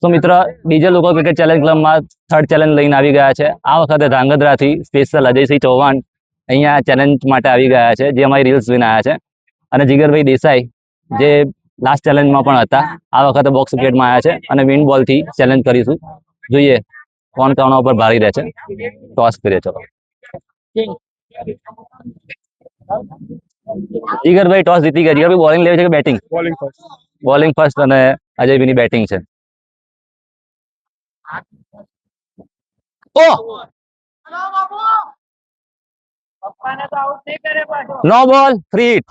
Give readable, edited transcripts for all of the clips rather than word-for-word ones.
તો મિત્ર બીજા લોકો ક્રિકેટ ચેલેન્જ ક્લબમાં થર્ડ ચેલેન્જ લઈને આવી ગયા છે. આ વખતે ધાંગધ્રાથી સ્પેશિયલ અજયસિંહ ચૌહાણ અહીંયા ચેલેન્જ માટે આવી ગયા છે, જે અમારી રીલ્સ જોઈને આવ્યા છે. અને જીગરભાઈ દેસાઈ જે લાસ્ટ ચેલેન્જમાં પણ હતા, આ વખતે બોક્સ ક્રિકેટમાં આવ્યા છે અને વિન બોલથી ચેલેન્જ કરીશું. જોઈએ કોણ કોના ઉપર ભારી રહે છે. ટોસ કરીએ ચલો. જીગરભાઈ ટોસ જીતી ગયા. જીગરભાઈ બોલિંગ લેવી છે કે બેટિંગ? બોલિંગ ફર્સ્ટ અને અજયભાઈની બેટિંગ છે. No ball, free hit.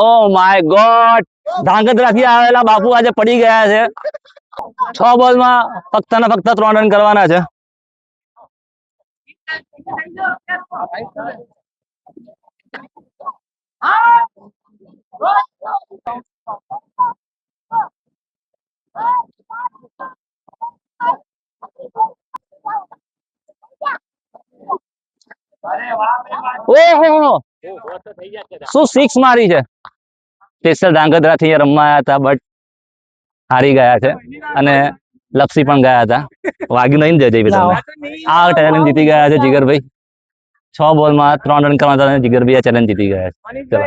Oh my god, ધાંગધ્રાથી આવેલા બાપુ આજે પડી ગયા છે. 6 બોલમાં ફક્ત ને ફક્ત 3 રન કરવાના છે. ઓહો, શું સિક્સ મારી છે. સ્પેશિયલ ધાંગધ્રાથી રમવા આવ્યા હતા, બટ હારી ગયા છે અને લપસી પણ ગયા હતા. વાગ્યું નહીં ને જયભાઈ તમને? આ ચેલેન્જ જીતી ગયા છે જીગરભાઈ. 6 બોલમાં 3 રન કરવાના હતા અને જીગરભાઈ આ ચેલેન્જ જીતી ગયા છે.